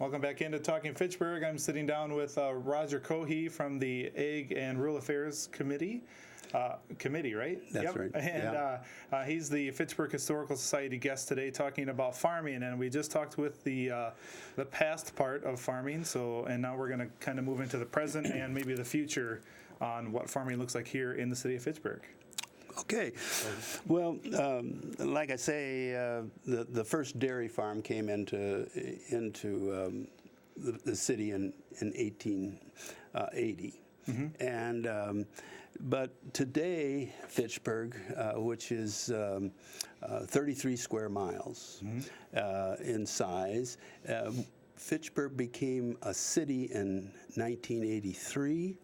Welcome back into Talking Fitchburg. I'm sitting down with Roger Cohey from the Ag and Rural Affairs Committee, right? That's right. And he's the Fitchburg Historical Society guest today, talking about farming. And we just talked with the past part of farming. And now we're going to kind of move into the present and maybe the future on what farming looks like here in the city of Fitchburg. Okay. Well, like I say, the first dairy farm came into the city in 1880. And but today, Fitchburg, which is 33 square miles in size, Fitchburg became a city in 1983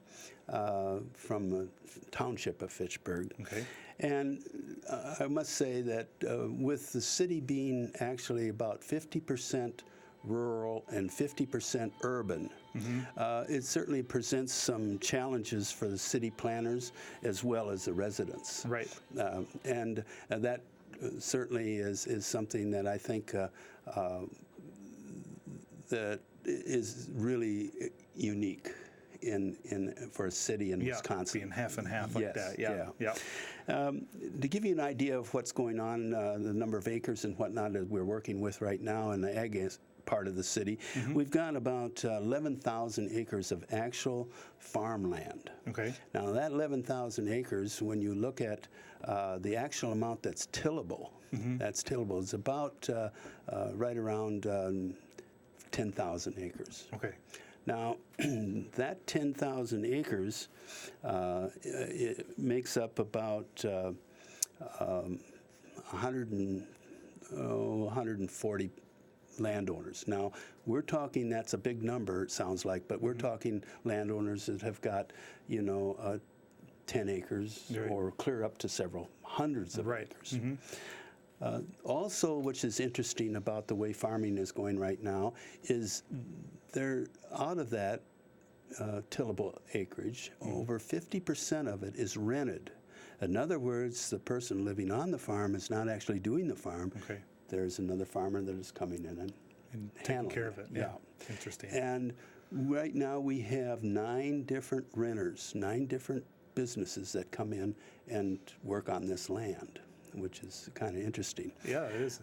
from a township of Fitchburg. Okay. And I must say that with the city being actually about 50% rural and 50% urban, it certainly presents some challenges for the city planners as well as the residents. Right. And that certainly is something that I think that is really unique for a city in Wisconsin. Being half and half like that. Yeah. To give you an idea of what's going on, the number of acres and whatnot that we're working with right now in the ag part of the city, we've got about 11,000 acres of actual farmland. Okay. Now that 11,000 acres, when you look at the actual amount that's tillable, is about right around 10,000 acres. Okay. Now, that 10,000 acres it makes up about 140 landowners. Now, we're talking, that's a big number, it sounds like, but we're talking landowners that have got, 10 acres or clear up to several hundreds of acres. Also, which is interesting about the way farming is going right now, is they're out of that tillable acreage, over 50% of it is rented. In other words, the person living on the farm is not actually doing the farm. Okay. There's another farmer that is coming in and taking care of it. Yeah. Interesting. And right now we have 9 different renters, 9 different businesses that come in and work on this land, which is kind of interesting. Yeah, it is.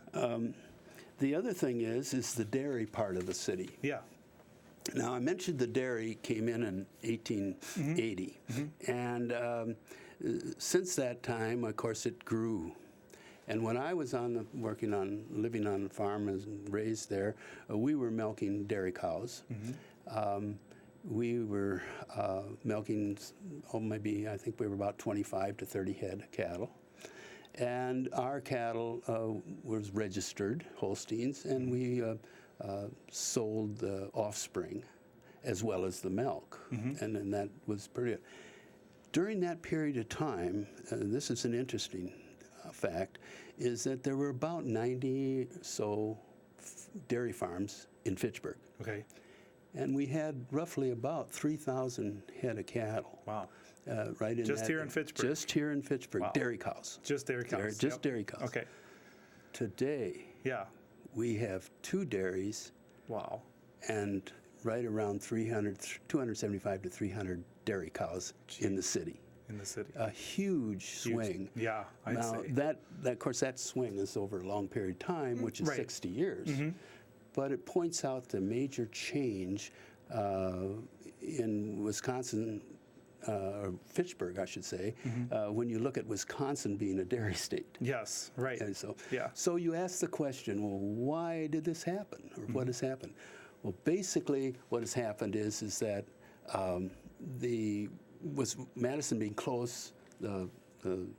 The other thing is the dairy part of the city. Yeah. Now, I mentioned the dairy came in 1880, and since that time, of course, it grew. And when I was living on the farm and raised there, we were milking dairy cows. We were milking, maybe I think we were about 25 to 30 head of cattle. And our cattle was registered Holsteins, and we sold the offspring as well as the milk, and then that was pretty good. During that period of time, this is an interesting fact, is that there were about 90 so dairy farms in Fitchburg. Okay. And we had roughly about 3,000 head of cattle. Wow. Right in just here in Fitchburg? Just here in Fitchburg. Wow. Dairy cows. Just dairy cows. Just dairy cows. Okay. Today, we have 2 dairies. Wow. And right around 275 to 300 dairy cows in the city. In the city. A huge swing. Yeah, I'd say. That, of course, that swing is over a long period of time, which is 60 years. But it points out the major change in Wisconsin, or Fitchburg, I should say, when you look at Wisconsin being a dairy state. Yes, right. And so you ask the question, well, why did this happen, or what has happened? Well, basically, what has happened is that Madison being close, the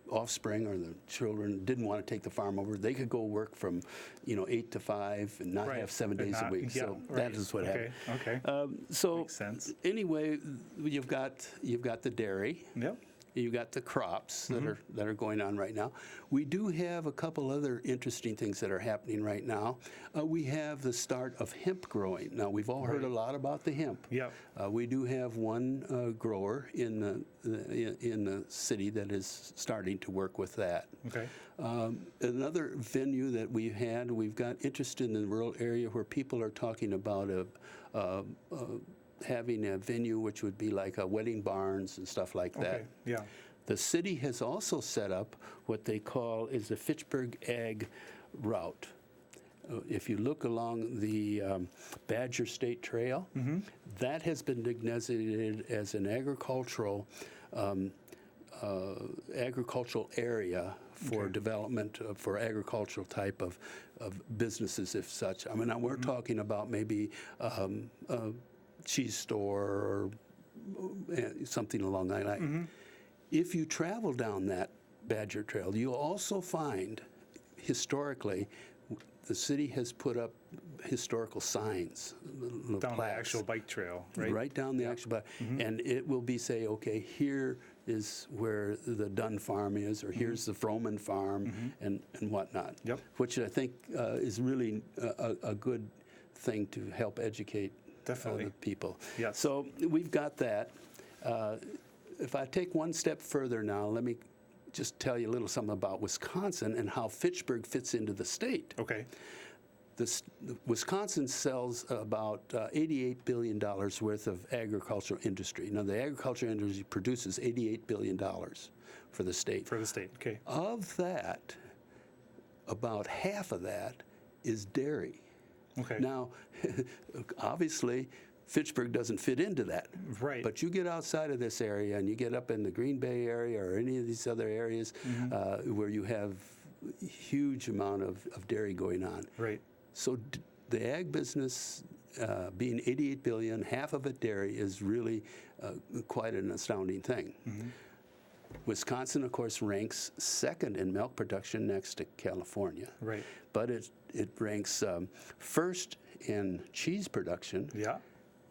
offspring or the children didn't want to take the farm over. They could go work from 8 to 5 and not have 7 days a week. So that is what happened. Okay. So makes sense. Anyway, you've got the dairy. Yep. You got the crops that are going on right now. We do have a couple other interesting things that are happening right now. We have the start of hemp growing. Now, we've all heard a lot about the hemp. Yep. We do have one grower in the city that is starting to work with that. Okay. Another venue that we've got interest in the rural area where people are talking about having a venue which would be like a wedding barns and stuff like that. Okay. Yeah. The city has also set up what they call is the Fitchburg Ag Route. If you look along the Badger State Trail, that has been designated as an agricultural area for development for agricultural type of businesses, if such. I mean, now we're talking about maybe cheese store or something along that line. If you travel down that Badger Trail, you'll also find historically the city has put up historical signs, Down the plaques, actual bike trail, right? right down the actual bike, and it will be say, okay, here is where the Dunn farm is, or here's the Froman farm, and whatnot. Yep. Which I think is really a good thing to help educate Definitely. the people. Yes. So we've got that. If I take one step further now, let me just tell you a little something about Wisconsin and how Fitchburg fits into the state. Okay. Wisconsin sells about $88 billion worth of agricultural industry. Now, the agricultural industry produces $88 billion for the state. For the state. Okay. Of that, about half of that is dairy. Okay. Now, obviously, Fitchburg doesn't fit into that. Right. But you get outside of this area and you get up in the Green Bay area or any of these other areas where you have huge amount of dairy going on. Right. So the ag business being 88 billion, half of it dairy, is really quite an astounding thing. Wisconsin, of course, ranks second in milk production next to California. Right. But it ranks first in cheese production. Yeah.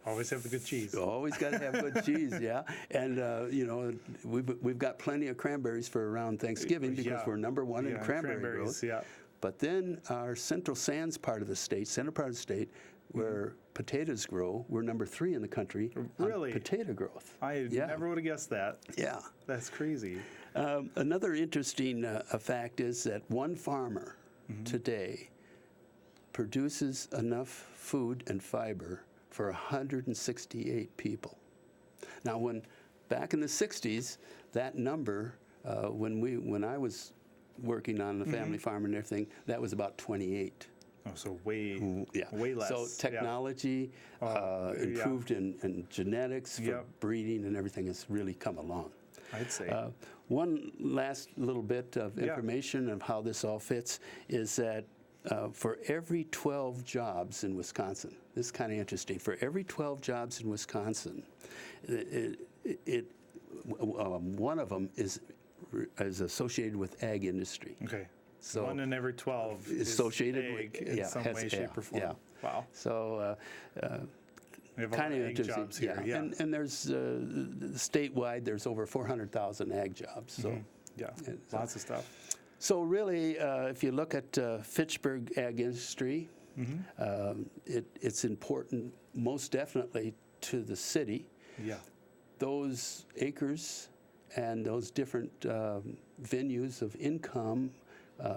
Always have the good cheese. Always got to have good cheese, yeah. And we've got plenty of cranberries for around Thanksgiving because we're number one in cranberry growth. Yeah. But then our Central Sands part of the state, center part of the state, where potatoes grow, we're number 3 in the country Really? on potato growth. I never would have guessed that. Yeah. That's crazy. Another interesting fact is that one farmer today produces enough food and fiber for 168 people. Now, back in the 60s, that number, when I was working on the family farm and everything, that was about 28. Oh, so way less. So technology improved in genetics for breeding and everything has really come along. I'd say. One last little bit of information of how this all fits is that for every 12 jobs in Wisconsin, this is kind of interesting, for every 12 jobs in Wisconsin, one of them is associated with ag industry. Okay. So 1 in every 12 is associated ag with, in some way, shape, or form. Yeah. Wow. So We have a lot kind of of ag interesting. jobs here. Yeah. And there's statewide, there's over 400,000 ag jobs. So. Yeah. Lots of stuff. So really, if you look at Fitchburg ag industry, it's important most definitely to the city. Yeah. Those acres and those different venues of income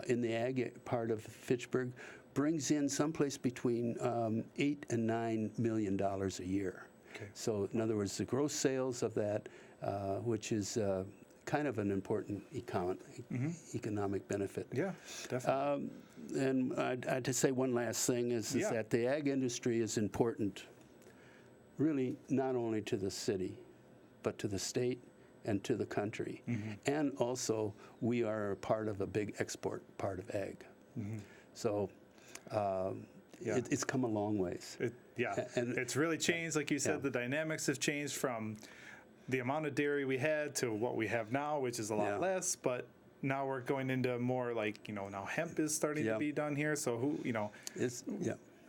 in the ag part of Fitchburg brings in someplace between $8 and $9 million a year. Okay. So in other words, the gross sales of that, which is kind of an important economic benefit. Yeah, definitely. And I'd just say one last thing is that the ag industry is important really not only to the city, but to the state and to the country. And also, we are part of a big export part of ag. So it's come a long ways. And it's really changed, like you said, the dynamics have changed from the amount of dairy we had to what we have now, which is a lot less, but now we're going into more like, now hemp is starting to be done here. So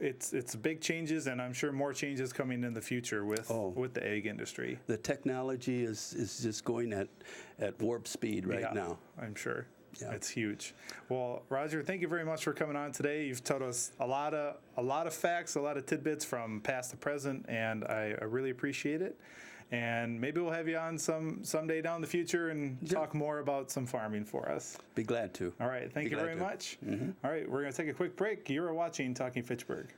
it's big changes, and I'm sure more changes coming in the future with the egg industry. The technology is just going at warp speed right now. I'm sure. Yeah. It's huge. Well, Roger, thank you very much for coming on today. You've told us a lot of facts, a lot of tidbits from past to present, and I really appreciate it. And maybe we'll have you on someday down in the future and talk more about some farming for us. Be glad to. All right. Thank you very much. All right. We're going to take a quick break. You're watching Talking Fitchburg.